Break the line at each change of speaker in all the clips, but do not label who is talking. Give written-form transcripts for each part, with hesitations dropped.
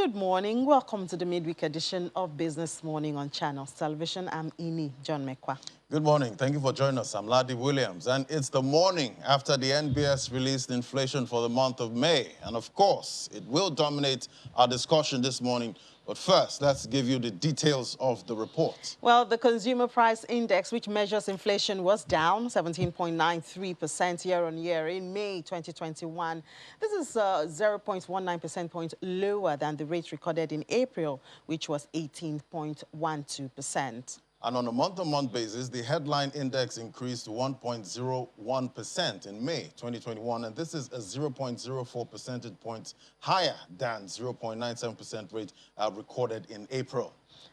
Good morning. Welcome to the midweek edition of Business Morning on Channels Television. I'm Ini John Mekwa.
Good morning. Thank you for joining us. I'm Ladi Williams, and it's the morning after the NBS released inflation for the month of May. And of course, it will dominate our discussion this morning. But first, let's give you the details of the report.
Well, the Consumer Price Index, which measures inflation, was down 17.93% year-on-year in May 2021. This is 0.19 percentage points lower than the rate recorded in April, which was 18.12%.
And on a month-on-month basis, the headline index increased 1.01% in May 2021, and this is a 0.04 percentage points higher than 0.97% rate recorded in April.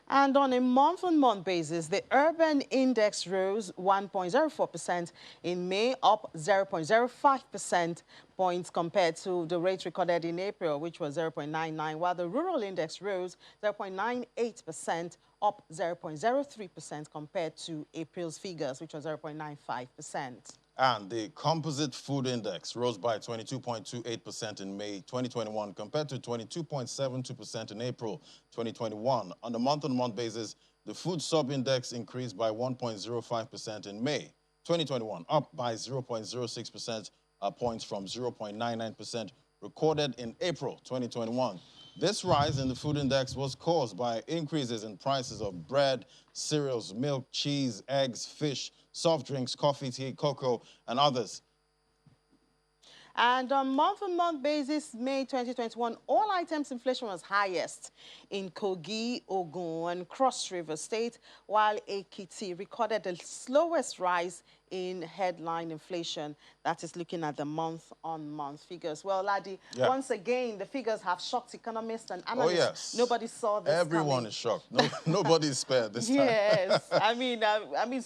And on a month-on-month basis, the urban index rose 1.04% in May, up 0.05% points compared to the rate recorded in April, which was 0.99, while the rural index rose 0.98%, up 0.03% compared to April's figures, which was 0.95%.
And the composite food index rose by 22.28% in May 2021 compared to 22.72% in April 2021. On a month-on-month basis, the food sub-index increased by 1.05% in May 2021, up by 0.06% points from 0.99% recorded in April 2021. This rise in the food index was caused by increases in prices of bread, cereals, milk, cheese, eggs, fish, soft drinks, coffee, tea, cocoa, and others.
And on month-on-month basis, May 2021, all items inflation was highest in Kogi, Ogun, and Cross River State, while Ekiti recorded the slowest rise in headline inflation. That is looking at the month-on-month figures. Well, Ladi, once again, the figures have shocked economists and analysts.
Oh, yes.
Nobody saw this
Everyone is shocked. Nobody is spared this time.
Yes. I mean,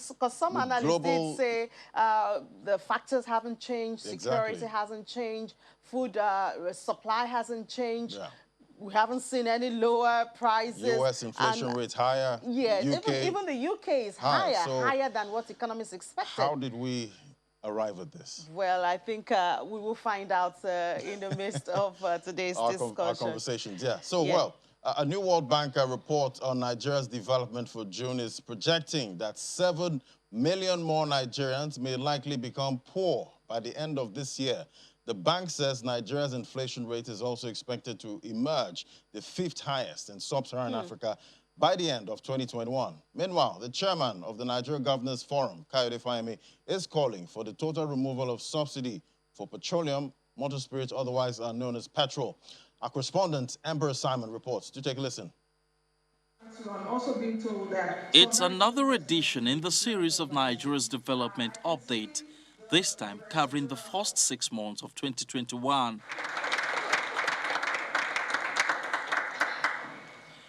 because some analysts did say the factors haven't changed, security hasn't changed, food supply hasn't changed. Yeah. We haven't seen any lower prices.
U.S. inflation rates higher.
Yes, even the UK is higher than what economists expected.
How did we arrive at this?
Well, I think we will find out in the midst of today's discussion.
Our conversations, yeah. So, well, a new World Bank report on Nigeria's development for June is projecting that 7 million more Nigerians may likely become poor by the end of this year. The bank says Nigeria's inflation rate is also expected to emerge the 5th highest in sub-Saharan Africa by the end of 2021. Meanwhile, the chairman of the Nigeria Governors Forum, Kayode Fayemi, is calling for the total removal of subsidy for petroleum, motor spirits, otherwise known as petrol. Our correspondent, Emperor Simon, reports. Do take a listen.
It's another edition in the series of Nigeria's development update, this time covering the first 6 months of 2021.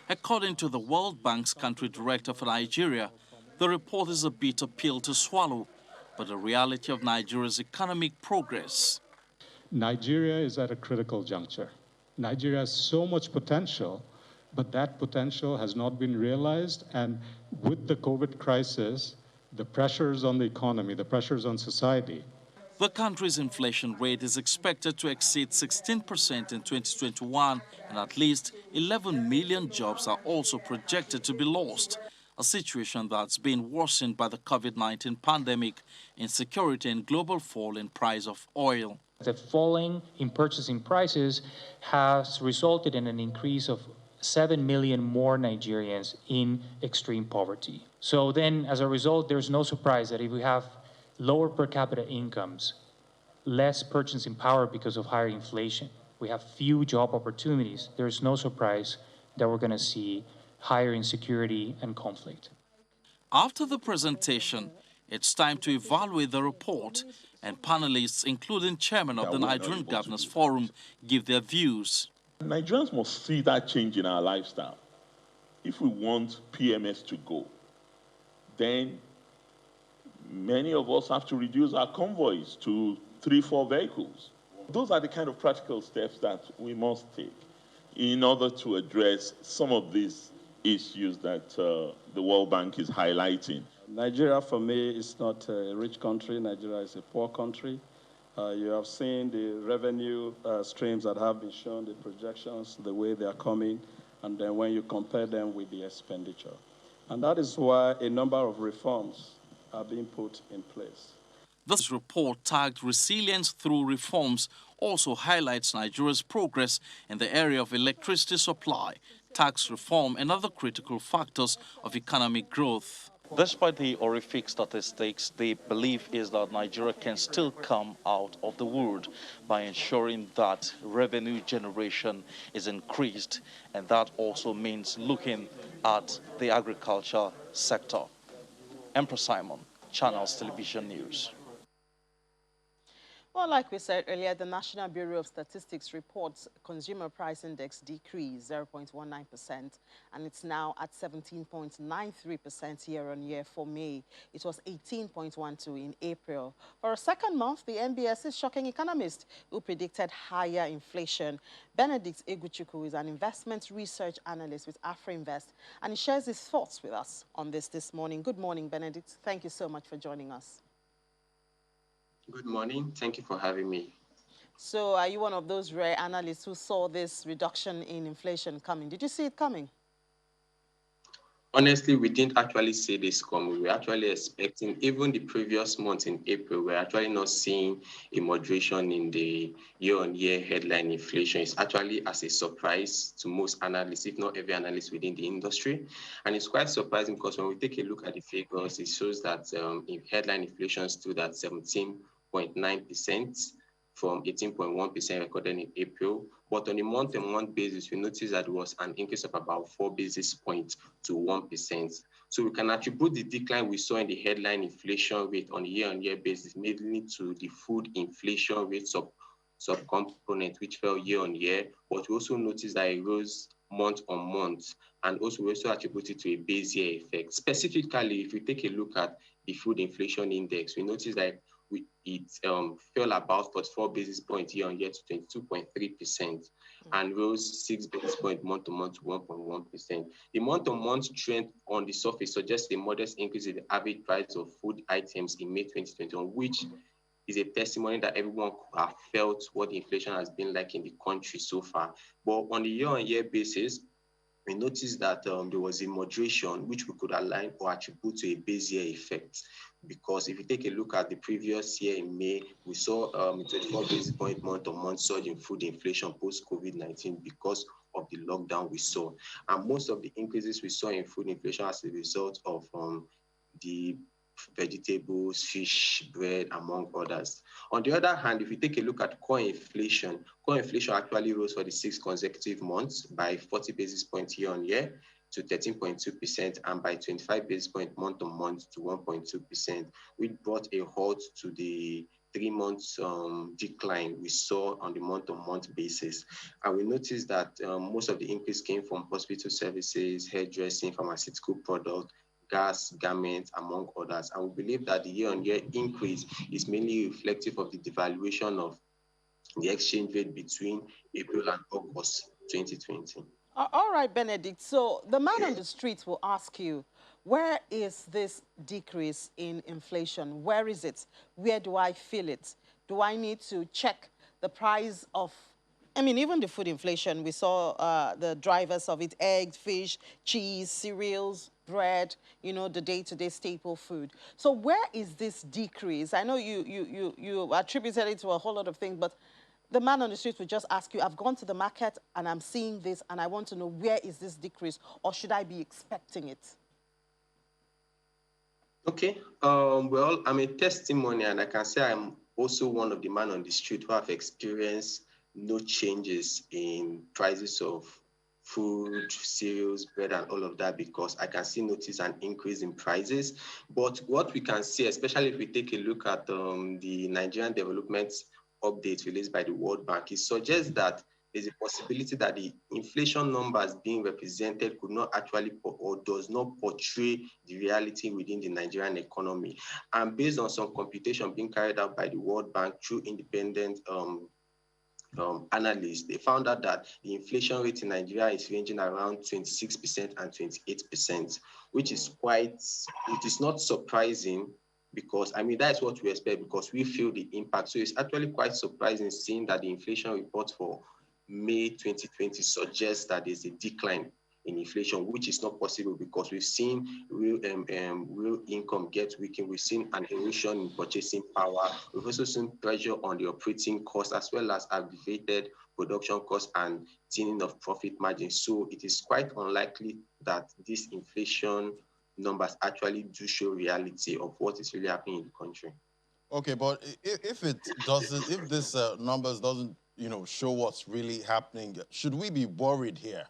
According to the World Bank's country director for Nigeria, the report is a bitter pill to swallow, but the reality of Nigeria's economic progress.
Nigeria is at a critical juncture. Nigeria has so much potential, but that potential has not been realized, and with the COVID crisis, the pressures on the economy, the pressures on society.
The country's inflation rate is expected to exceed 16% in 2021, and at least 11 million jobs are also projected to be lost, a situation that's been worsened by the COVID-19 pandemic, insecurity, and global fall in price of oil.
The falling in purchasing prices has resulted in an increase of 7 million more Nigerians in extreme poverty. So then, as a result, there's no surprise that if we have lower per capita incomes, less purchasing power because of higher inflation, we have few job opportunities, there's no surprise that we're going to see higher insecurity and conflict.
After the presentation, it's time to evaluate the report, and panelists, including chairman of the Nigerian Governors Forum, give their views.
Nigerians must see that change in our lifestyle. If we want PMS to go, then many of us have to reduce our convoys to 3-4 vehicles. Those are the kind of practical steps that we must take in order to address some of these issues that the World Bank is highlighting.
Nigeria, for me, is not a rich country. Nigeria is a poor country. You have seen the revenue streams that have been shown, the projections, the way they are coming, and then when you compare them with the expenditure. And that is why a number of reforms are being put in place.
This report, tagged Resilience Through Reforms, also highlights Nigeria's progress in the area of electricity supply, tax reform, and other critical factors of economic growth. Despite the horrific statistics, the belief is that Nigeria can still come out of the wood by ensuring that revenue generation is increased, and that also means looking at the agriculture sector. Emperor Simon, Channels Television News.
Well, like we said earlier, the National Bureau of Statistics reports consumer price index decreased 0.19%, and it's now at 17.93% year-on-year for May. It was 18.12 in April. For a second month, the NBS is shocking economists who predicted higher inflation. Benedict Eguchukwu is an investment research analyst with AfroInvest, and he shares his thoughts with us on this morning. Good morning, Benedict. Thank you so much for joining us.
Good morning. Thank you for having me.
So are you one of those rare analysts who saw this reduction in inflation coming? Did you see it coming?
Honestly, we didn't actually see this come. We were actually expecting, even the previous month in April, we're actually not seeing a moderation in the year-on-year headline inflation. It's actually as a surprise to most analysts, if not every analyst within the industry. And it's quite surprising because when we take a look at the figures, it shows that headline inflation stood at 17.9%. from 18.1% recorded in April. But on a month-on-month basis, we noticed that there was an increase of about 4 basis points to 1%. So we can attribute the decline we saw in the headline inflation rate on a year-on-year basis mainly to the food inflation rate subcomponent, which fell year-on-year. But we also noticed that it rose month-on-month, and also we also attribute it to a base year effect. Specifically, if we take a look at the food inflation index, we noticed that it fell about 44 basis points year-on-year to 22.3% and rose 6 basis points month-to-month to 1.1%. The month-to-month trend on the surface suggests a modest increase in the average price of food items in May 2021, which is a testimony that everyone could have felt what the inflation has been like in the country so far. But on a year-on-year basis, we noticed that there was a moderation which we could align or attribute to a base year effect. Because if you take a look at the previous year in May, we saw a 24 basis point month-on-month surge in food inflation post-COVID-19 because of the lockdown we saw. And most of the increases we saw in food inflation as a result of the vegetables, fish, bread, among others. On the other hand, if we take a look at core inflation actually rose for the 6 consecutive months by 40 basis points year-on-year to 13.2% and by 25 basis points month-on-month to 1.2%, which brought a halt to the 3 months decline we saw on the month-on-month basis. And we noticed that most of the increase came from hospital services, hairdressing, pharmaceutical products, gas, garments, among others. And we believe that the year-on-year increase is mainly reflective of the devaluation of the exchange rate between April and August 2020.
All right, Benedict. So the man on the street will ask you, where is this decrease in inflation? Where is it? Where do I feel it? Do I need to check the price of, even the food inflation, we saw the drivers of it, eggs, fish, cheese, cereals, bread, the day-to-day staple food. So where is this decrease? I know you attributed it to a whole lot of things, but the man on the street would just ask you, I've gone to the market and I'm seeing this and I want to know, where is this decrease, or should I be expecting it?
Okay, well, I'm a testimony, and I can say I'm also one of the men on the street who have experienced no changes in prices of food, cereals, bread, and all of that, because I can still notice an increase in prices. But what we can see, especially if we take a look at the Nigerian development update released by the World Bank, it suggests that there's a possibility that the inflation numbers being represented could not actually or does not portray the reality within the Nigerian economy. And based on some computation being carried out by the World Bank through independent analysts, they found out that the inflation rate in Nigeria is ranging around 26% and 28%, which is it is not surprising because, I mean, that's what we expect because we feel the impact. So it's actually quite surprising seeing that the inflation report for May 2020 suggests that there's a decline in inflation, which is not possible because we've seen real income get weakened. We've seen an erosion in purchasing power. We've also seen pressure on the operating costs as well as aggravated production costs and thinning of profit margins. So it is quite unlikely that this inflation numbers actually do show reality of what is really happening in the country.
Okay, but if it doesn't, if this numbers doesn't, show what's really happening, should we be worried here?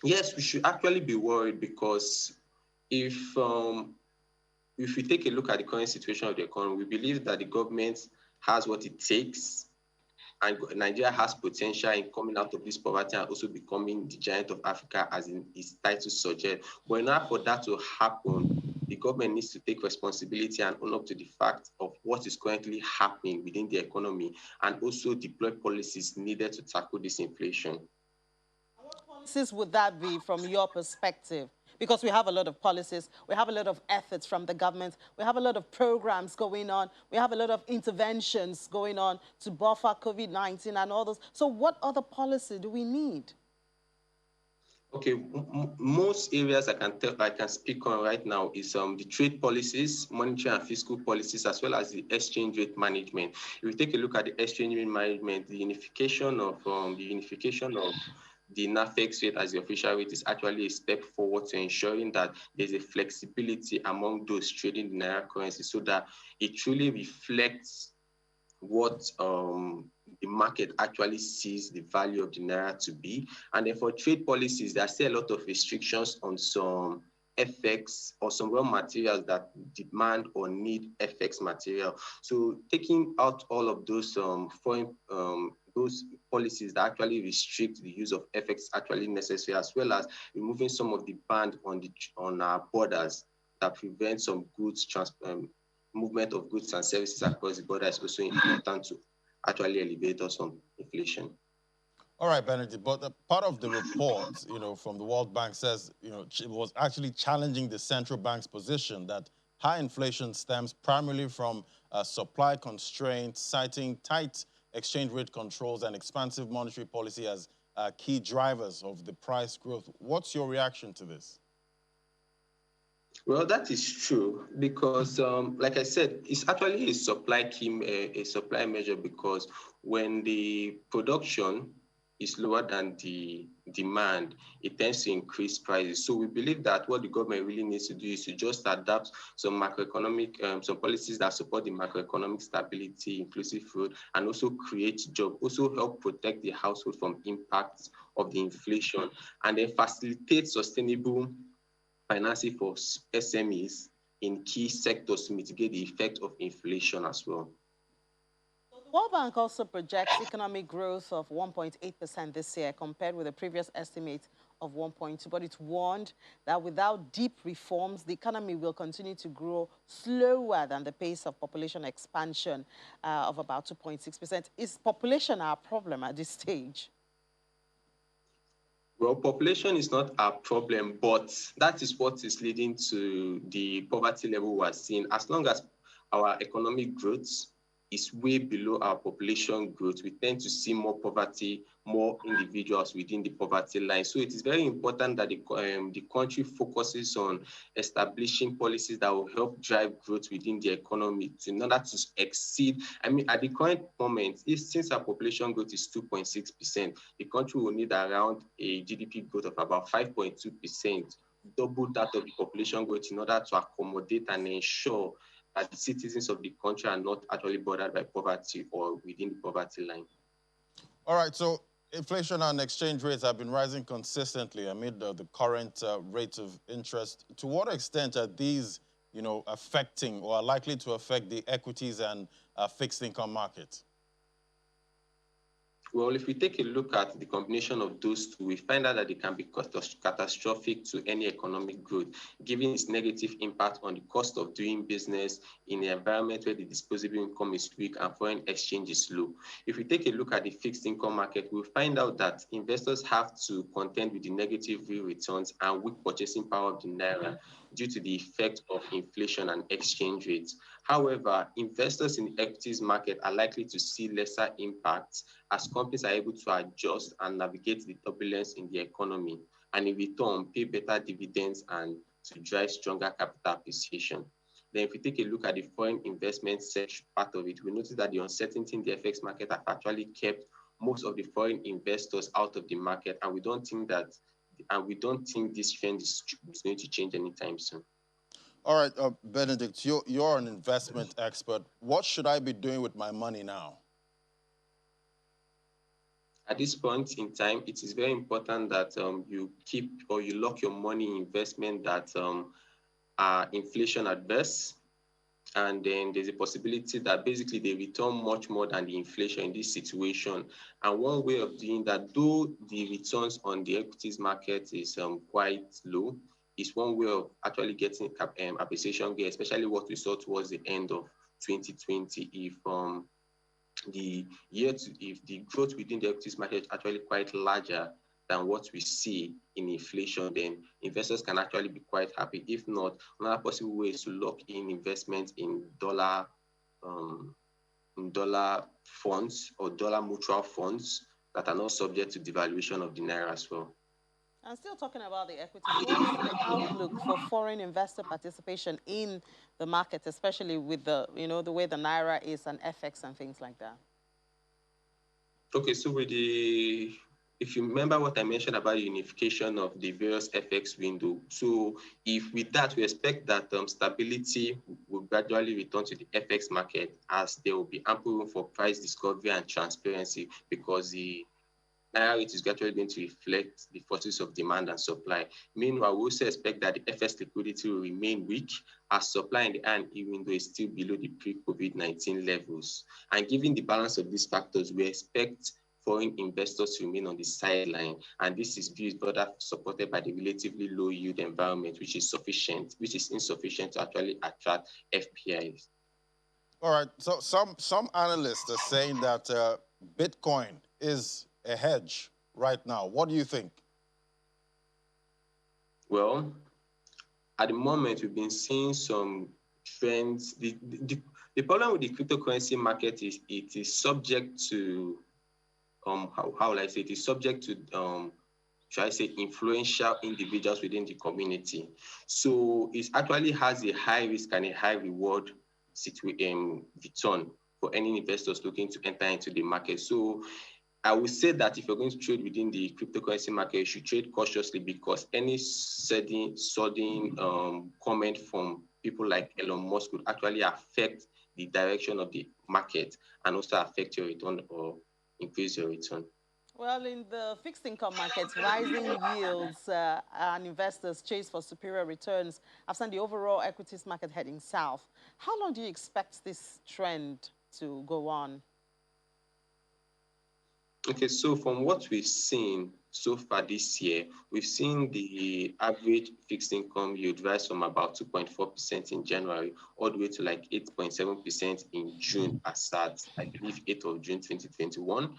Yes, we should actually be worried because if we take a look at the current situation of the economy, we believe that the government has what it takes and Nigeria has potential in coming out of this poverty and also becoming the giant of Africa, as in its title suggests. But in order for that to happen, the government needs to take responsibility and own up to the fact of what is currently happening within the economy and also deploy policies needed to tackle this inflation.
What policies would that be from your perspective? Because we have a lot of policies, we have a lot of efforts from the government, we have a lot of programs going on, we have a lot of interventions going on to buffer COVID-19 and all those. So what other policy do we need?
Okay, most areas I can speak on right now is the trade policies, monetary and fiscal policies, as well as the exchange rate management. If we take a look at the exchange rate management, the unification of the NAFEX rate as the official rate is actually a step forward to ensuring that there's a flexibility among those trading the Naira currency so that it truly reflects what the market actually sees the value of the Naira to be. And then for trade policies, there are still a lot of restrictions on some FX or some raw materials that demand or need FX material. So taking out all of those foreign those policies that actually restrict the use of FX is actually necessary, as well as removing some of the ban on our borders that prevent some goods movement of goods and services across the border is also important to actually elevate us on inflation.
All right, Benedict, but part of the report, from the World Bank says, it was actually challenging the central bank's position that high inflation stems primarily from supply constraints, citing tight exchange rate controls and expansive monetary policy as key drivers of the price growth. What's your reaction to this?
Well, that is true because, like I said, it's actually a supply measure because when the production is lower than the demand, it tends to increase prices. So we believe that what the government really needs to do is to just adapt some macroeconomic, some policies that support the macroeconomic stability, inclusive growth, and also create jobs, also help protect the household from impacts of the inflation, and then facilitate sustainable financing for SMEs in key sectors to mitigate the effect of inflation as well.
The World Bank also projects economic growth of 1.8% this year compared with the previous estimate of 1.2%, but it's warned that without deep reforms, the economy will continue to grow slower than the pace of population expansion of about 2.6%. Is population our problem at this stage?
Well, population is not our problem, but that is what is leading to the poverty level we're seeing. As long as our economic growth is way below our population growth, we tend to see more poverty, more individuals within the poverty line. So it is very important that the country focuses on establishing policies that will help drive growth within the economy in order to exceed. I mean, at the current moment, since our population growth is 2.6%, the country will need around a GDP growth of about 5.2%, double that of the population growth in order to accommodate and ensure that the citizens of the country are not actually bothered by poverty or within the poverty line.
All right, so inflation and exchange rates have been rising consistently amid the current rates of interest. To what extent are these, affecting or are likely to affect the equities and fixed income markets?
Well, if we take a look at the combination of those two, we find out that it can be catastrophic to any economic growth, given its negative impact on the cost of doing business in an environment where the disposable income is weak and foreign exchange is low. If we take a look at the fixed income market, we'll find out that investors have to contend with the negative real returns and weak purchasing power of the naira due to the effect of inflation and exchange rates. However, investors in the equities market are likely to see lesser impacts as companies are able to adjust and navigate the turbulence in the economy, and in return, pay better dividends and to drive stronger capital appreciation. Then if we take a look at the foreign investment section part of it, we notice that the uncertainty in the FX market have actually kept most of the foreign investors out of the market, and we don't think this trend is going to change anytime soon.
All right, Benedict, you're an investment expert. What should I be doing with my money now?
At this point in time, it is very important that you keep or you lock your money in investment that are inflation adverse. And then there's a possibility that basically they return much more than the inflation in this situation. And one way of doing that, though the returns on the equities market is quite low, is one way of actually getting appreciation gain, especially what we saw towards the end of 2020. If the growth within the equities market is actually quite larger than what we see in inflation, then investors can actually be quite happy. If not, another possible way is to lock in investment in dollar funds or dollar mutual funds that are not subject to devaluation of the naira as well.
And still talking about the equities, what's the outlook for foreign investor participation in the market, especially with the way the naira is and FX and things like that?
Okay, so if you remember what I mentioned about the unification of the various FX window, so if with that we expect that stability will gradually return to the FX market as there will be ample room for price discovery and transparency because the naira rate is gradually going to reflect the forces of demand and supply. Meanwhile, we also expect that the FX liquidity will remain weak as supply in the R&E window is still below the pre-COVID-19 levels. And given the balance of these factors, we expect foreign investors to remain on the sideline. And this is viewed further supported by the relatively low yield environment, which is insufficient to actually attract FPIs.
All right, so some analysts are saying that Bitcoin is a hedge right now. What do you think?
Well, at the moment, we've been seeing some trends. The problem with the cryptocurrency market is it is subject to, how will I say, it is subject to, should I say, influential individuals within the community. So it actually has a high risk and a high reward return for any investors looking to enter into the market. So I would say that if you're going to trade within the cryptocurrency market, you should trade cautiously because any sudden comment from people like Elon Musk could actually affect the direction of the market and also affect your return or increase your return.
Well, in the fixed income markets, rising yields and investors chase for superior returns have sent the overall equities market heading south. How long do you expect this trend to go on?
Okay, so from what we've seen so far this year, we've seen the average fixed income yield rise from about 2.4% in January all the way to like 8.7% in June as at, I believe, 8th of June 2021.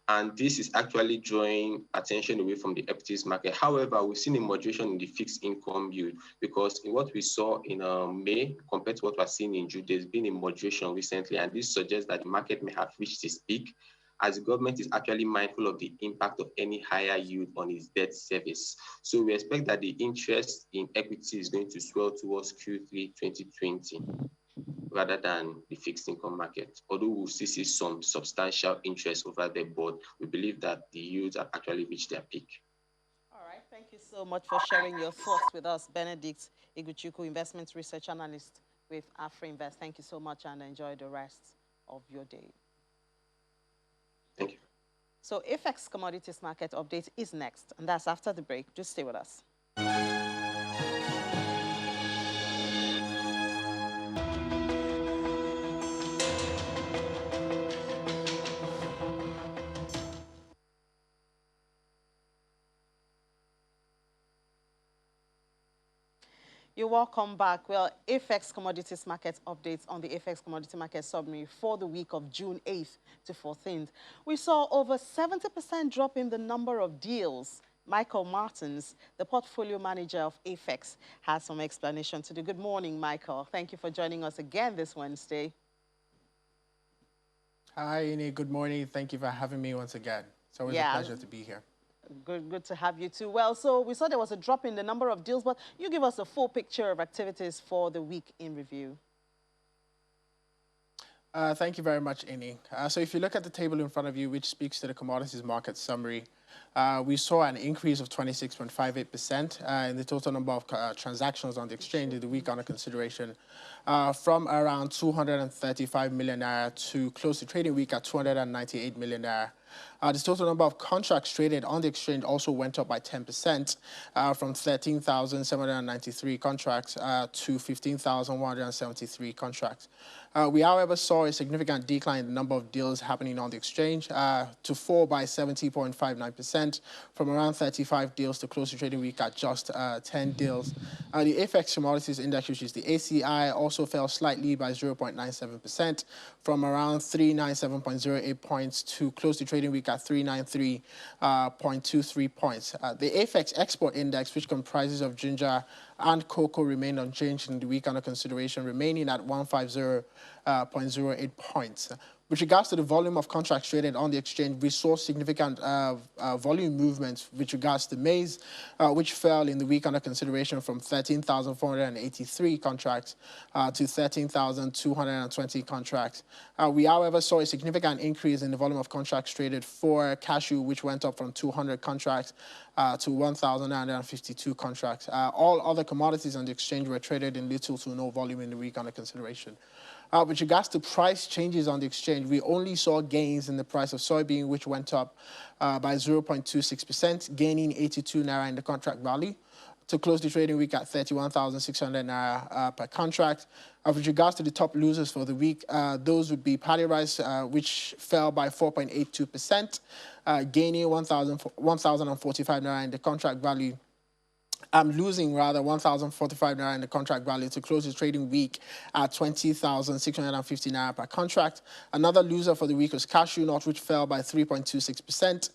And this is actually drawing attention away from the equities market. However, we've seen a moderation in the fixed income yield because in what we saw in May compared to what we're seeing in June, there's been a moderation recently, and this suggests that the market may have reached its peak as the government is actually mindful of the impact of any higher yield on its debt service. So we expect that the interest in equity is going to swell towards Q3 2020 rather than the fixed income market. Although we'll still see some substantial interest over there, but we believe that the yields have actually reached their peak.
All right, thank you so much for sharing your thoughts with us, Benedict Iguchukwu, Investment Research Analyst with AfriInvest. Thank you so much and enjoy the rest of your day.
Thank you.
So FX commodities market update is next, and that's after the break. Just stay with us. You're welcome back. Well, FX Commodities Market updates on the FX Commodity Market Summary for the week of June 8th to 14th. We saw over 70% drop in the number of deals. Michael Martins, the portfolio manager of FX, has some explanation to do. Good morning, Michael. Thank you for joining us again this Wednesday.
Hi, Ine. Good morning. Thank you for having me once again. It's always a pleasure to be here.
Good to have you too. Well, so we saw there was a drop in the number of deals, but you give us a full picture of activities for the week in review.
Thank you very much, Ine. So if you look at the table in front of you, which speaks to the commodities market summary, we saw an increase of 26.58% in the total number of transactions on the exchange in the week under consideration, from around 235 million naira to close the trading week at 298 million naira. The total number of contracts traded on the exchange also went up by 10%, from 13,793 contracts to 15,173 contracts. We, however, saw a significant decline in the number of deals happening on the exchange to fall by 70.59%, from around 35 deals to close the trading week at just 10 deals. The FX Commodities Index, which is the ACI, also fell slightly by 0.97%, from around 397.08 points to close the trading week at 393.23 points. The FX Export Index, which comprises of ginger and cocoa, remained unchanged in the week under consideration, remaining at 150.08 points. With regards to the volume of contracts traded on the exchange, we saw significant volume movements with regards to maize, which fell in the week under consideration from 13,483 contracts to 13,220 contracts. We, however, saw a significant increase in the volume of contracts traded for cashew, which went up from 200 contracts to 1,952 contracts. All other commodities on the exchange were traded in little to no volume in the week under consideration. With regards to price changes on the exchange, we only saw gains in the price of soybean, which went up by 0.26%, gaining 82 naira in the contract value to close the trading week at 31,600 naira per contract. With regards to the top losers for the week, those would be paddy rice, which fell by 4.82%, gaining 1,045 naira in the contract value. Losing rather 1,045 naira in the contract value to close the trading week at 20,650 naira per contract. Another loser for the week was cashew nut, which fell by 3.26%,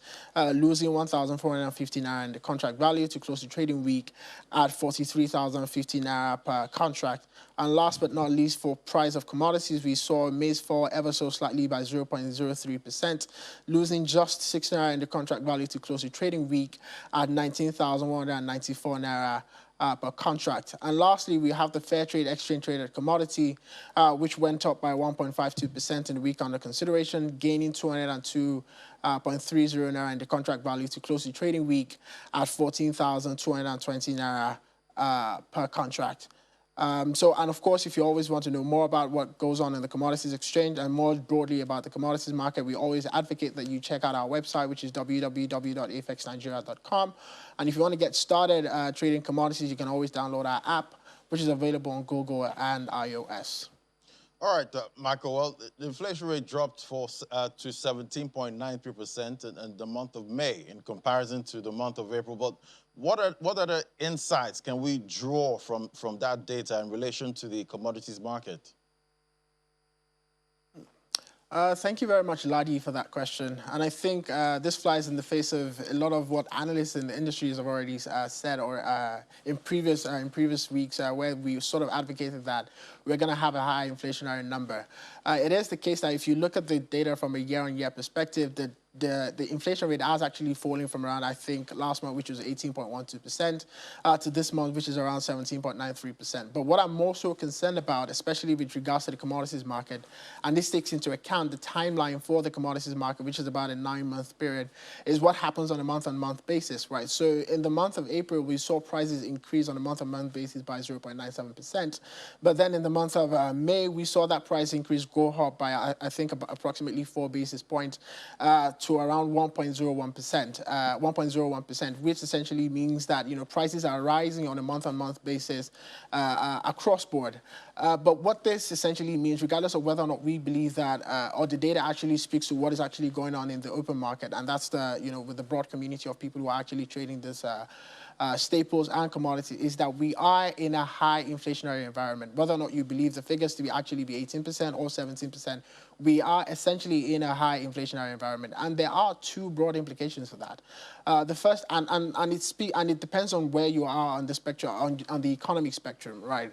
losing 1,450 naira in the contract value to close the trading week at 43,050 naira per contract. And last but not least, for price of commodities, we saw maize fall ever so slightly by 0.03%, losing just 6 naira in the contract value to close the trading week at 19,194 naira per contract. And lastly, we have the fair trade exchange traded commodity, which went up by 1.52% in the week under consideration, gaining 202.30 naira in the contract value to close the trading week at 14,220 naira per contract. And of course, if you always want to know more about what goes on in the commodities exchange and more broadly about the commodities market, we always advocate that you check out our website, which is www.afxnigeria.com. And if you want to get started trading commodities, you can always download our app, which is available on Google and iOS.
All right, Michael, well, the inflation rate dropped to 17.93% in the month of May in comparison to the month of April. But what are the insights can we draw from that data in relation to the commodities market?
Thank you very much, Ladi, for that question. And I think this flies in the face of a lot of what analysts in the industries have already said, or in previous weeks, where we sort of advocated that we're going to have a high inflationary number. It is the case that if you look at the data from a year-on-year perspective, the inflation rate has actually fallen from around, I think, last month, which was 18.12%, to this month, which is around 17.93%. But what I'm more so concerned about, especially with regards to the commodities market, and this takes into account the timeline for the commodities market, which is about a 9-month period, is what happens on a month-on-month basis, right? So in the month of April, we saw prices increase on a month-on-month basis by 0.97%. But then in the month of May, we saw that price increase go up by, I think, approximately 4 basis points to around 1.01%, which essentially means that, you know, prices are rising on a month-on-month basis across board. But what this essentially means, regardless of whether or not we believe that, or the data actually speaks to what is actually going on in the open market, and that's the, you know, with the broad community of people who are actually trading this staples and commodities is that we are in a high inflationary environment. Whether or not you believe the figures to be actually be 18% or 17%, we are essentially in a high inflationary environment, and there are two broad implications for that. The first, and it depends on where you are on the spectrum, on the economic spectrum, right?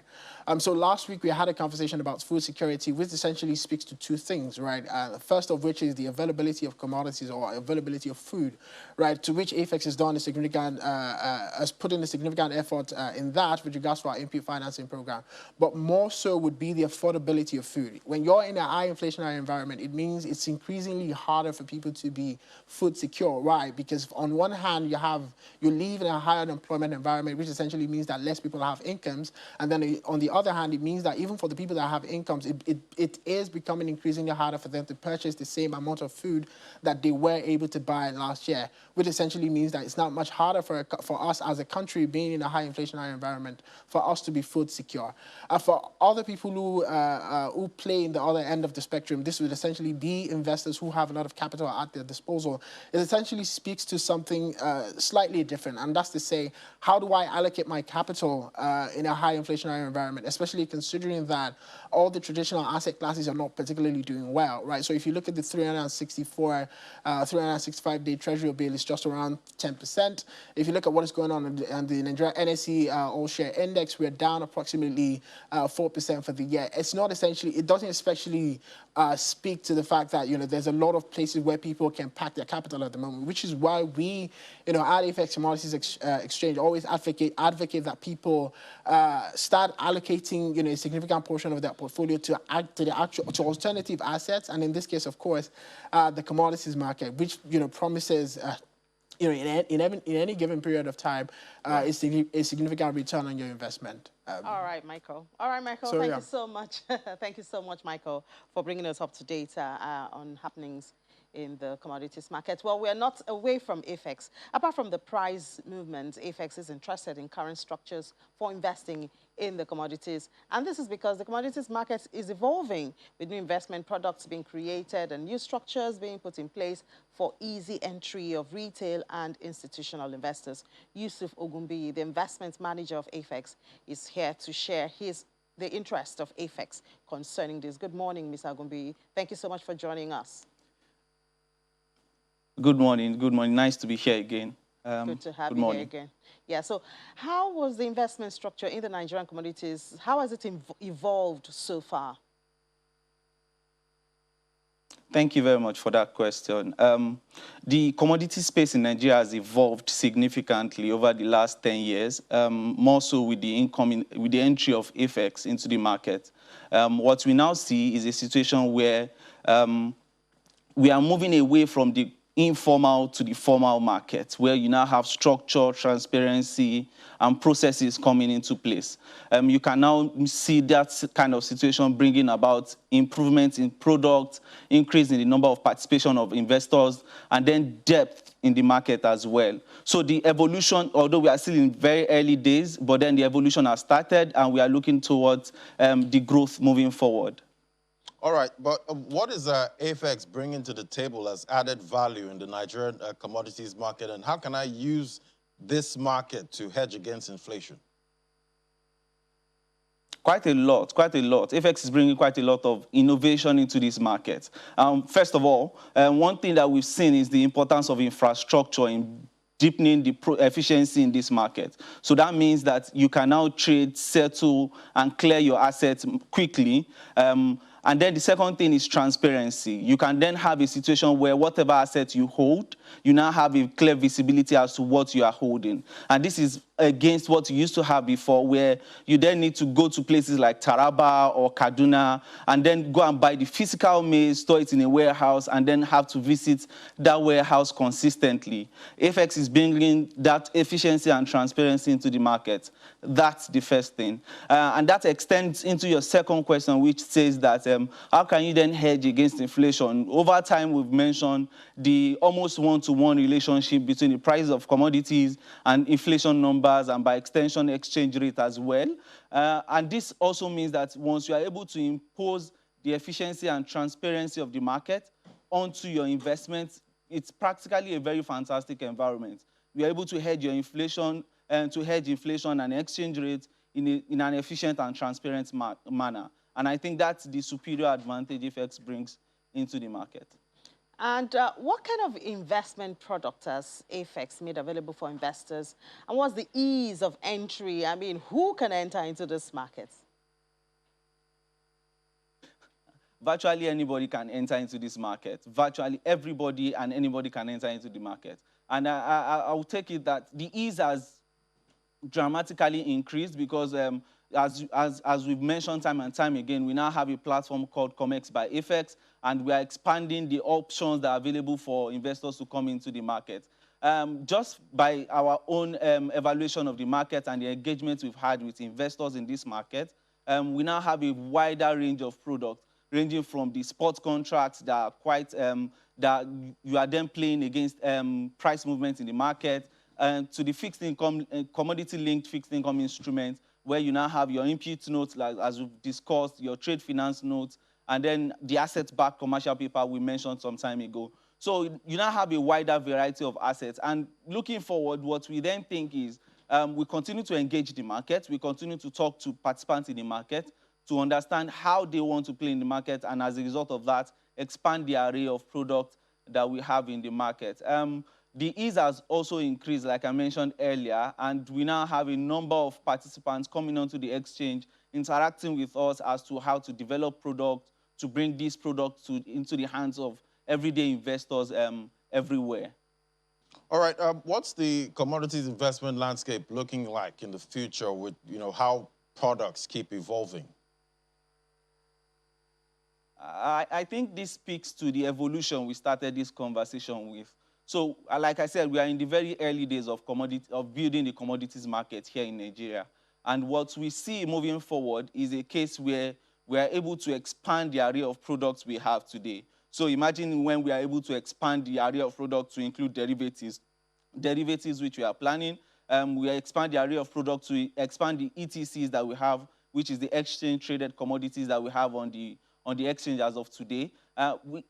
So last week we had a conversation about food security, which essentially speaks to two things, right? First of which is the availability of commodities or availability of food, right? To which AFEX has done a significant, has put in a significant effort in that with regards to our input financing program. But more so would be the affordability of food. When you're in a high inflationary environment, it means it's increasingly harder for people to be food secure, right? Because on one hand, you live in a higher unemployment environment, which essentially means that less people have incomes, and then on the other hand, it means that even for the people that have incomes, it is becoming increasingly harder for them to purchase the same amount of food that they were able to buy last year, which essentially means that it's not much harder for us as a country being in a high inflationary environment for us to be food secure. For other people who play in the other end of the spectrum, this would essentially be investors who have a lot of capital at their disposal. It essentially speaks to something slightly different, and that's to say, how do I allocate my capital in a high inflationary environment, especially considering that all the traditional asset classes are not particularly doing well, right? So if you look at the 365-day Treasury bill, it's just around 10%. If you look at what is going on in the Nigeria NSE All-Share Index, we're down approximately 4% for the year. It's not essentially, it doesn't especially speak to the fact that, there's a lot of places where people can pack their capital at the moment, which is why we, at AFEX Commodities Exchange always advocate that people start allocating, a significant portion of their portfolio to alternative assets, and in this case, of course, the commodities market, which promises. In any given period of time, a significant return on your investment.
All right, Michael. Thank you so much. Thank you so much, Michael, for bringing us up to date on happenings in the commodities market. Well, we are not away from AFEX. Apart from the price movement, AFEX is interested in current structures for investing in the commodities. And this is because the commodities market is evolving, with new investment products being created and new structures being put in place for easy entry of retail and institutional investors. Yusuf Ogumbi, the investment manager of AFEX, is here to share the interest of AFEX concerning this. Good morning, Mr. Ogumbi. Thank you so much for joining us.
Good morning. Good morning. Nice to be here again.
Good to have you here again. Yeah, so how was the investment structure in the Nigerian commodities? How has it evolved so far?
Thank you very much for that question. The commodity space in Nigeria has evolved significantly over the last 10 years, more so with the entry of AFEX into the market. What we now see is a situation where we are moving away from the informal to the formal market, where you now have structure, transparency, and processes coming into place. You can now see that kind of situation bringing about improvements in products, increase in the number of participation of investors, and then depth in the market as well. So the evolution, although we are still in very early days, but then the evolution has started, and we are looking towards the growth moving forward.
All right, but what is AFEX bringing to the table as added value in the Nigerian commodities market, and how can I use this market to hedge against inflation?
Quite a lot, quite a lot. AFEX is bringing quite a lot of innovation into this market. First of all, one thing that we've seen is the importance of infrastructure in deepening the efficiency in this market. So that means that you can now trade, settle, and clear your assets quickly. And then the second thing is transparency. You can then have a situation where whatever asset you hold, you now have a clear visibility as to what you are holding. And this is against what you used to have before, where you then need to go to places like Taraba or Kaduna and then go and buy the physical maize, store it in a warehouse, and then have to visit that warehouse consistently. AFEX is bringing that efficiency and transparency into the market. That's the first thing. And that extends into your second question, which says that how can you then hedge against inflation? Over time, we've mentioned the almost one-to-one relationship between the price of commodities and inflation numbers, and by extension, exchange rate as well. And this also means that once you are able to impose the efficiency and transparency of the market onto your investments, it's practically a very fantastic environment. You're able to hedge your inflation to hedge inflation and exchange rates in an efficient and transparent manner. And I think that's the superior advantage FX brings into the market.
And what kind of investment product has AFEX made available for investors? And what's the ease of entry? I mean, who can enter into this market?
Virtually anybody can enter into this market. Virtually everybody and anybody can enter into the market. And I will take it that the ease has dramatically increased because as we've mentioned time and time again, we now have a platform called COMEX by AFEX, and we are expanding the options that are available for investors to come into the market. Just by our own evaluation of the market and the engagement we've had with investors in this market, we now have a wider range of products, ranging from the spot contracts that are quite, that you are then playing against price movements in the market, to the fixed income, commodity-linked fixed income instruments, where you now have your input notes, like as we've discussed, your trade finance notes, and then the asset-backed commercial paper we mentioned some time ago. So you now have a wider variety of assets. And looking forward, what we then think is we continue to engage the market, we continue to talk to participants in the market to understand how they want to play in the market, and as a result of that, expand the array of products that we have in the market. The ease has also increased, like I mentioned earlier, and we now have a number of participants coming onto the exchange, interacting with us as to how to develop products, to bring these products into the hands of everyday investors everywhere.
All right, what's the commodities investment landscape looking like in the future with, how products keep evolving?
I think this speaks to the evolution we started this conversation with. So, like I said, we are in the very early days of building the commodities market here in Nigeria. And what we see moving forward is a case where we are able to expand the array of products we have today. So imagine when we are able to expand the array of products to include derivatives which we are planning. We expand the array of products to expand the ETCs that we have, which is the exchange-traded commodities that we have on the exchange as of today.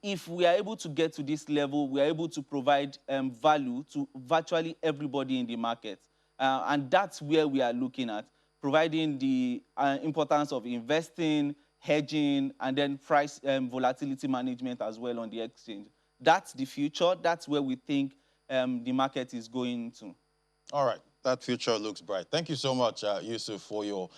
If we are able to get to this level, we are able to provide value to virtually everybody in the market. And that's where we are looking at, providing the importance of investing, hedging, and then price volatility management as well on the exchange. That's the future. That's where we think the market is going to.
All right. That future looks bright. Thank you so much, Yusuf, for your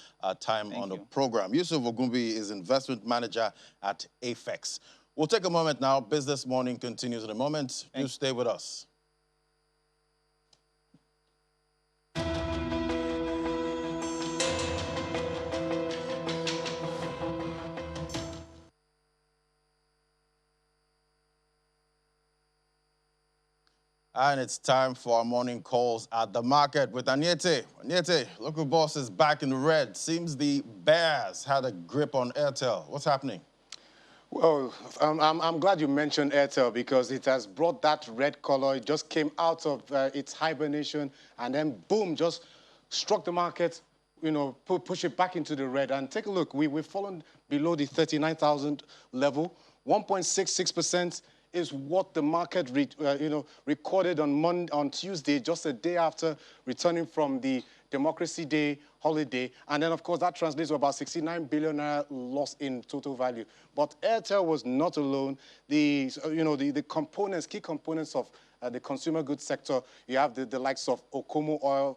time on the program. Yusuf Ogumbi is investment manager at AFEX. We'll take a moment now. Business Morning continues in a moment. Do stay with us. And it's time for our morning calls at the market with Anyete. Anyete, local boss is back in the red. Seems the bears had a grip on Airtel. What's happening?
Well, I'm glad you mentioned Airtel because it has brought that red color. It just came out of its hibernation and then, boom, just struck the market, push it back into the red. And take a look. We've fallen below the 39,000 level, 1.66%. Is what the market recorded on Tuesday, just a day after returning from the Democracy Day holiday. And then, of course, that translates to about 69 billion loss in total value. But Airtel was not alone. The components, key components of the consumer goods sector, you have the likes of Okomo Oil,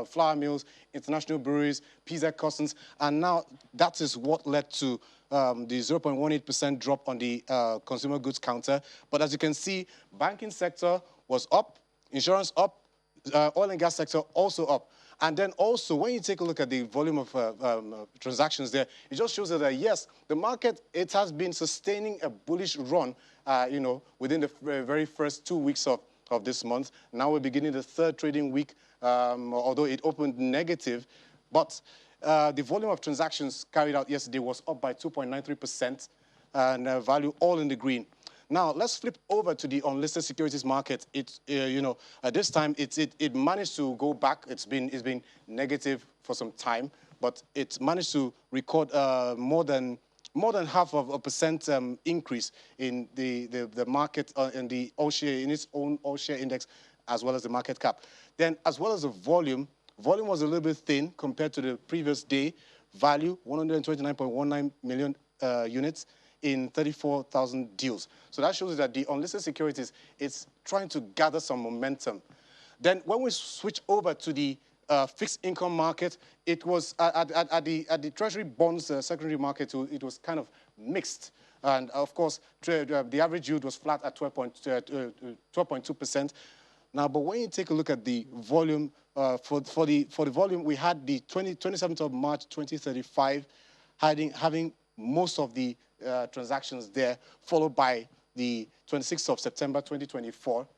flour mills, international breweries, PZ Customs, and now that is what led to the 0.18% drop on the consumer goods counter. But as you can see, banking sector was up, insurance up, oil and gas sector also up. And then also, when you take a look at the volume of transactions there, it just shows that, yes, the market, it has been sustaining a bullish run, within the very first 2 weeks of this month. Now we're beginning the third trading week, although it opened negative. But the volume of transactions carried out yesterday was up by 2.93%, and value all in the green. Now, let's flip over to the unlisted securities market. It's, at this time, it managed to go back. It's been negative for some time, but it managed to record more than 0.5% increase in the market in the all share, in its own all share index, as well as the market cap. Then, as well as the volume, Volume was a little bit thin compared to the previous day. Value, 129.19 million units in 34,000 deals. So that shows you that the unlisted securities, it's trying to gather some momentum. Then when we switch over to the fixed income market, it was at the Treasury bonds secondary market, it was kind of mixed. And of course, the average yield was flat at 12.2%. Now, but when you take a look at the volume, for the volume, we had the 27th of March 2035 having most of the transactions there, followed by the 26th of September 2024.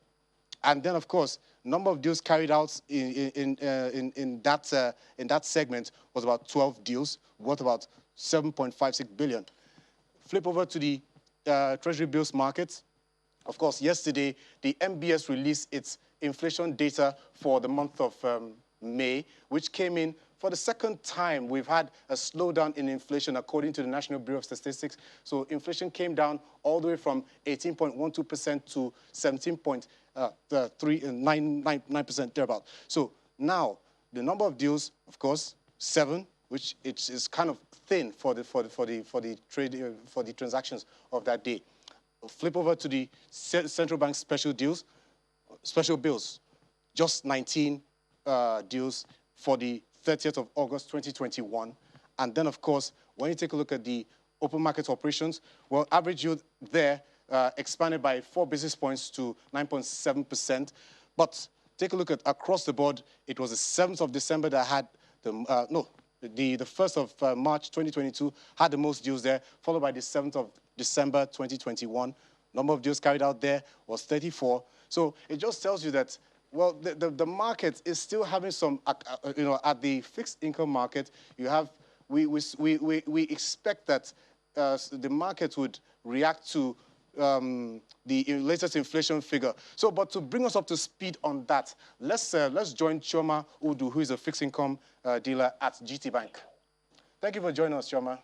And then, of course, number of deals carried out in that segment was about 12 deals, worth about 7.56 billion. Flip over to the Treasury bills market. Of course, yesterday, the MBS released its inflation data for the month of May, which came in for the second time. We've had a slowdown in inflation, according to the National Bureau of Statistics. So inflation came down all the way from 18.12% to 17.99% thereabout. So now, the number of deals, of course, 7, which is kind of thin for the transactions of that day. Flip over to the central bank special bills, just 19 deals for the 30th of August 2021. And then, of course, when you take a look at the open market operations, well, average yield there expanded by 4 basis points to 9.7%. But take a look at across the board, it was the 7th of December that had the 1st of March 2022 had the most deals there, followed by the 7th of December 2021. Number of deals carried out there was 34. So it just tells you that, well, the market is still having some, at the fixed income market, we expect that the market would react to the latest inflation figure. So, but to bring us up to speed on that, let's join Chioma Udu, who is a fixed income dealer at GT Bank. Thank you for joining us, Chioma.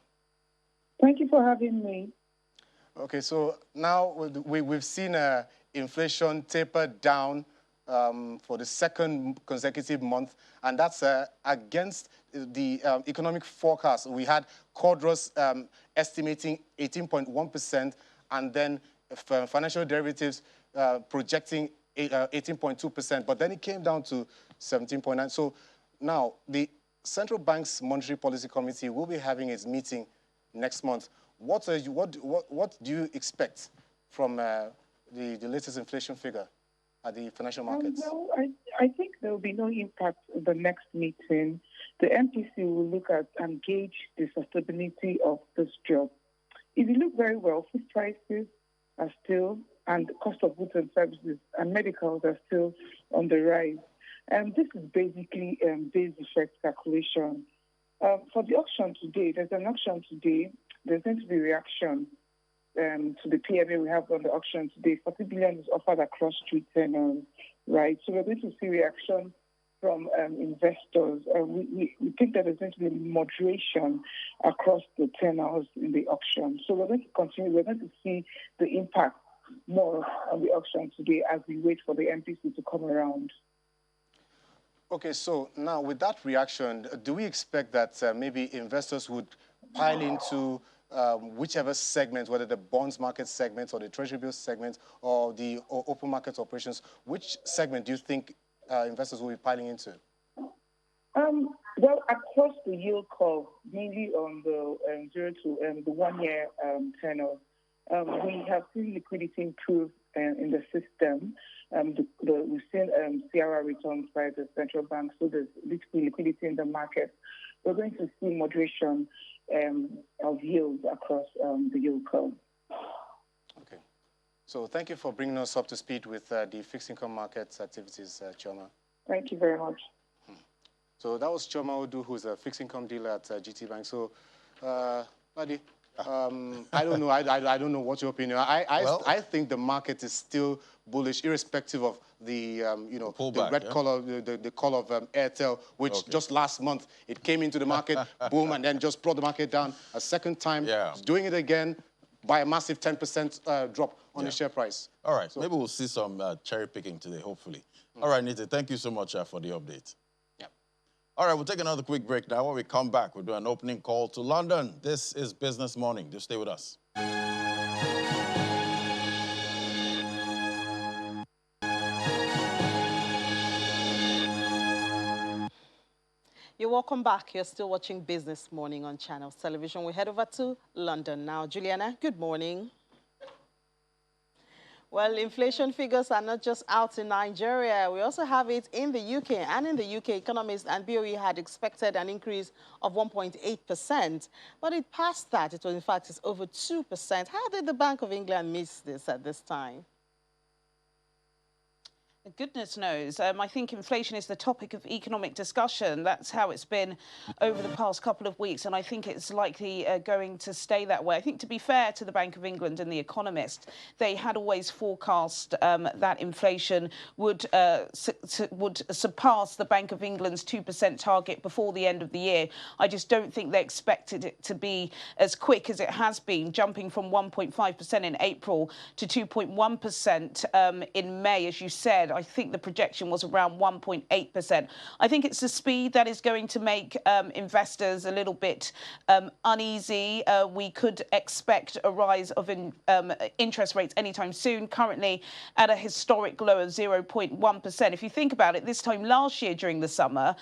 Thank you for having me.
Okay, so now we've seen inflation taper down for the second consecutive month, and that's against the economic forecast. We had Cordros estimating 18.1%, and then financial derivatives projecting 18.2%, but then it came down to 17.9%. So now the Central Bank's Monetary Policy Committee will be having its meeting next month. What do you expect from the latest inflation figure at the financial markets?
No, I think there will be no impact in the next meeting. The MPC will look at and gauge the sustainability of this job. If you look very well, food prices are still, and the cost of goods and services and medicals are still on the rise. And this is basically base effect calculation. For the auction today, there's an auction today. There's going to be reaction to the PMA we have on the auction today. 40 billion is offered across 3 tenors, right? So we're going to see reaction from investors. We think that there's going to be moderation across the tenors in the auction. So we're going to continue. We're going to see the impact more on the auction today as we wait for the MPC to come around.
Okay, so now with that reaction, do we expect that maybe investors would pile into whichever segment, whether the bonds market segment or the treasury bills segment or the open market operations? Which segment do you think investors will be piling into?
Well, across the yield curve, mainly on the 0 to the 1 year tenor, we have seen liquidity improve in the system. We've seen CRR returns by the central bank, so there's liquidity in the market. We're going to see moderation of yields across the yield curve.
Okay. So thank you for bringing us up to speed with the fixed income markets activities, Chioma.
Thank you very much.
So that was Chioma Udu, who's a fixed income dealer at GT Bank. So, Adi, I don't know. I don't know what's your opinion. I think the market is still bullish, irrespective of the the red color, the call of Airtel, which just last month it came into the market, boom, and then just brought the market down a second time. It's doing it again by a massive 10% drop on the share price.
All right, so maybe we'll see some cherry picking today, hopefully. All right, Nite, thank you so much for the update. All right, we'll take another quick break now. When we come back, we'll do an opening call to London. This is Business Morning. Do stay with us.
You're welcome back. You're still watching Business Morning on Channels Television. We head over to London now. Juliana, good morning. Well, inflation figures are not just out in Nigeria. We also have it in the UK. And in the UK, Economist and BOE had expected an increase of 1.8%. But it passed that. It was, in fact, it's over 2%. How did the Bank of England miss this at this time?
Goodness knows. I think inflation is the topic of economic discussion. That's how it's been over the past couple of weeks, and I think it's likely going to stay that way. I think, to be fair to the Bank of England and The Economist, they had always forecast that inflation would surpass the Bank of England's 2% target before the end of the year. I just don't think they expected it to be as quick as it has been, jumping from 1.5% in April to 2.1% in May, as you said. I think the projection was around 1.8%. I think it's the speed that is going to make investors a little bit uneasy. We could expect a rise of interest rates anytime soon, currently at a historic low of 0.1%. If you think about it, this time last year during the summer,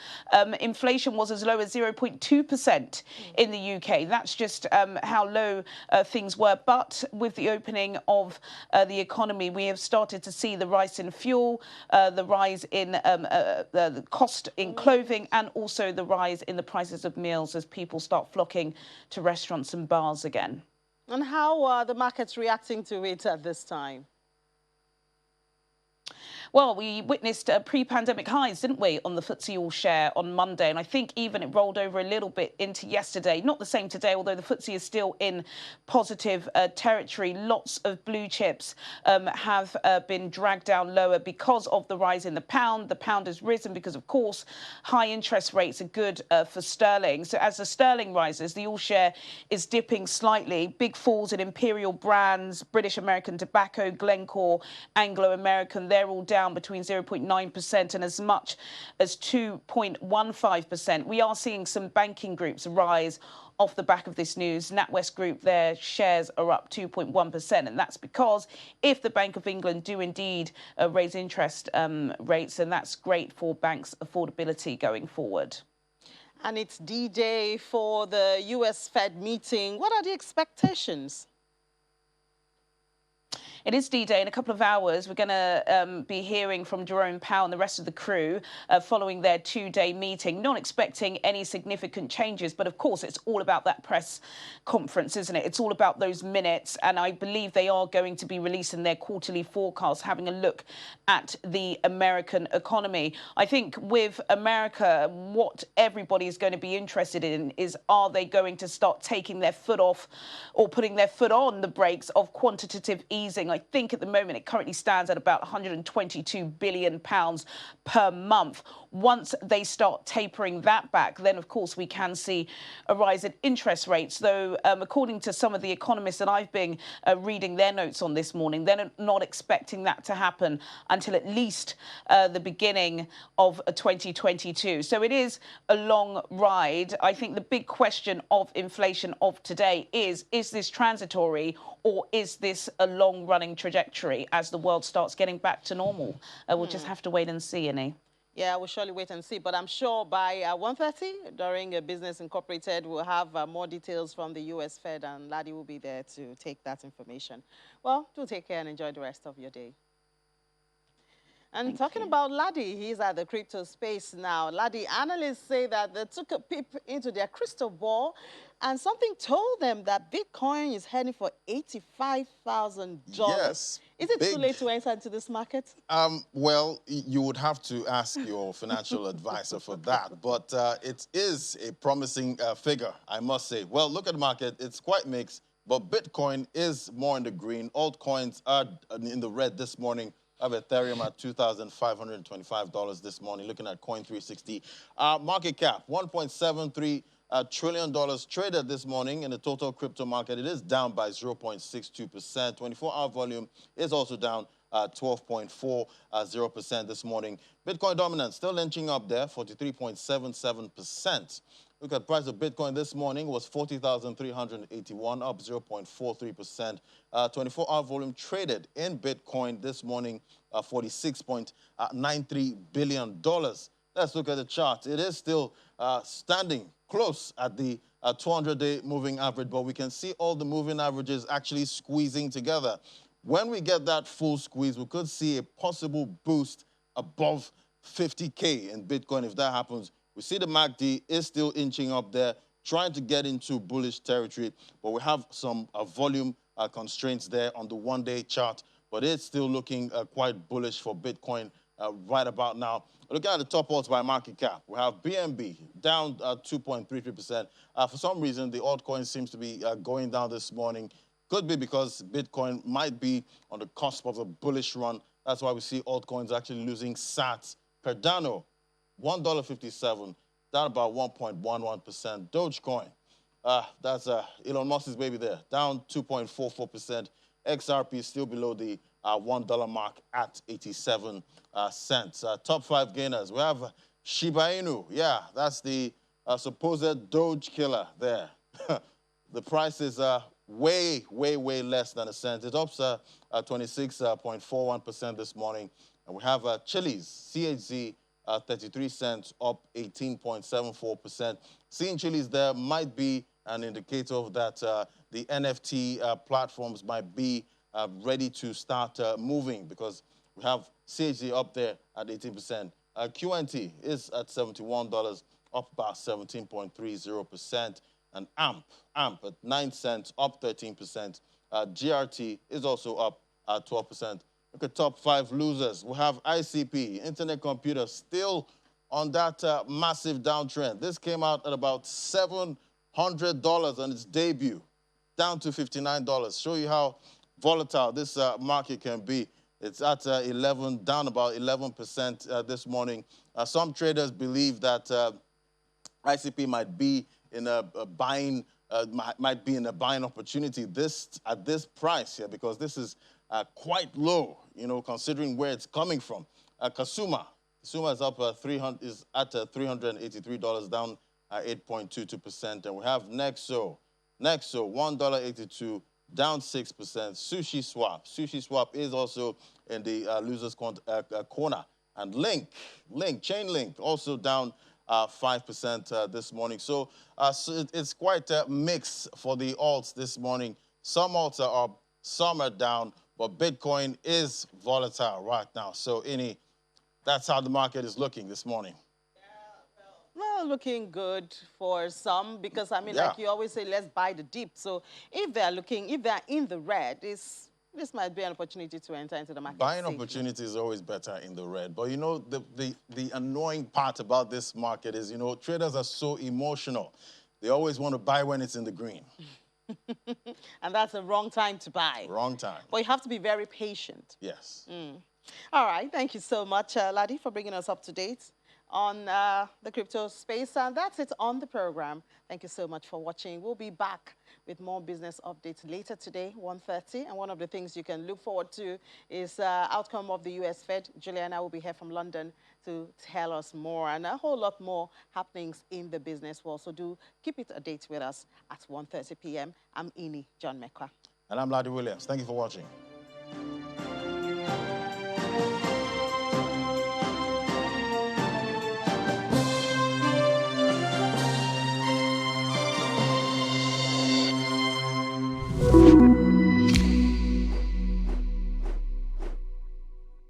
inflation was as low as 0.2% in the UK. That's just how low things were. But with the opening of the economy, we have started to see the rise in fuel, the rise in the cost in clothing, and also the rise in the prices of meals as people start flocking to restaurants and bars again.
And how are the markets reacting to it at this time?
Well, we witnessed pre-pandemic highs, didn't we, on the FTSE All-Share on Monday, and I think even it rolled over a little bit into yesterday. Not the same today, although the FTSE is still in positive territory. Lots of blue chips have been dragged down lower because of the rise in the pound. The pound has risen because, of course, high interest rates are good for sterling. So as the sterling rises, the All-Share is dipping slightly. Big falls in Imperial Brands, British American Tobacco, Glencore, Anglo American, they're all down between 0.9% and as much as 2.15%. We are seeing some banking groups rise off the back of this news. NatWest Group, their shares are up 2.1%, and that's because if the Bank of England do indeed raise interest rates, then that's great for banks' affordability going forward.
And it's D-Day for the US Fed meeting. What are the expectations?
It is D-Day. In a couple of hours, we're going to be hearing from Jerome Powell and the rest of the crew following their two-day meeting. Not expecting any significant changes, but of course, it's all about that press conference, isn't it? It's all about those minutes, and I believe they are going to be releasing their quarterly forecast, having a look at the American economy. I think with America, what everybody is going to be interested in is, are they going to start taking their foot off or putting their foot on the brakes of quantitative easing? I think at the moment it currently stands at about £122 billion per month. Once they start tapering that back, then of course we can see a rise in interest rates, though according to some of the economists that I've been reading their notes on this morning, they're not expecting that to happen until at least the beginning of 2022. So it is a long ride. I think the big question of inflation of today is this transitory, or is this a long-running trajectory as the world starts getting back to normal? We'll just have to wait and see, Annie.
Yeah, we'll surely wait and see. But I'm sure by 1:30 during Business Incorporated, we'll have more details from the US Fed, and Ladi will be there to take that information. Well, do take care and enjoy the rest of your day. And talking about Ladi, he's at the crypto space now. Ladi, analysts say that they took a peep into their crystal ball and something told them that Bitcoin is heading for $85,000.
Yes.
Is it too late to enter into this market?
Well, you would have to ask your financial advisor for that. But it is a promising figure, I must say. Well, look at the market. It's quite mixed, but Bitcoin is more in the green. Altcoins are in the red this morning. I have Ethereum at $2,525 this morning, looking at Coin360. Market cap, $1.73 trillion traded this morning in the total crypto market. It is down by 0.62%. 24-hour volume is also down 12.40% this morning. Bitcoin dominance still inching up there, 43.77%. Look at price of Bitcoin this morning was 40,381, up 0.43%. 24-hour volume traded in Bitcoin this morning, $46.93 billion. Let's look at the chart. It is still standing close at the 200-day moving average, but we can see all the moving averages actually squeezing together. When we get that full squeeze, we could see a possible boost above 50K in Bitcoin. If that happens, we see the MACD is still inching up there, trying to get into bullish territory, but we have some volume constraints there on the one-day chart, but it's still looking quite bullish for Bitcoin right about now. Look at the top alts by market cap. We have BNB down 2.33%. For some reason, the altcoin seems to be going down this morning. Could be because Bitcoin might be on the cusp of a bullish run. That's why we see altcoins actually losing sats. Cardano, $1.57, down about 1.11%. Dogecoin, that's Elon Musk's baby there, down 2.44%. XRP is still below the $1 mark at 87 cents. Top 5 gainers, we have Shiba Inu. Yeah, that's the supposed Doge killer there. The price is way less than a cent. It's up 26.41% this morning. And we have Chili's, CHZ, 33 cents, up 18.74%. Seeing Chili's there might be an indicator of that the NFT platforms might be ready to start moving, because we have CHZ up there at 18%. QNT is at $71, up about 17.30%. And AMP at 9 cents, up 13%. GRT is also up 12%. Look at top 5 losers. We have ICP, Internet Computer, still on that massive downtrend. This came out at about $700 on its debut, down to $59. Show you how volatile this market can be. It's at 11, down about 11% this morning. Some traders believe that ICP might be in a buying opportunity at this price here, because this is quite low, you know, considering where it's coming from. Kasuma is up is at $383, down 8.22%, and we have Nexo, $1.82, down 6%. Sushi Swap is also in the losers corner, and Chainlink also down 5% this morning. So, it's quite a mix for the alts this morning. Some alts are up, some are down, but Bitcoin is volatile right now. So, that's how the market is looking this morning.
Well, looking good for some, because, I mean, like you always say, let's buy the dip. So if they're in the red, this might be an opportunity to enter into the market.
Buying opportunity is always better in the red. But, you know, the annoying part about this market is, you know, traders are so emotional. They always want to buy when it's in the green.
And that's the wrong time to buy.
Wrong time.
But you have to be very patient.
Yes.
All right. Thank you so much, Ladi, for bringing us up to date on the crypto space. And that's it on the program. Thank you so much for watching. We'll be back with more business updates later today, 1:30. And one of the things you can look forward to is outcome of the U.S. Fed. Juliana will be here from London to tell us more, and a whole lot more happenings in the business world. So do keep it a date with us at 1:30 p.m. I'm Ini John Mekwa.
And I'm Ladi Williams. Thank you for watching.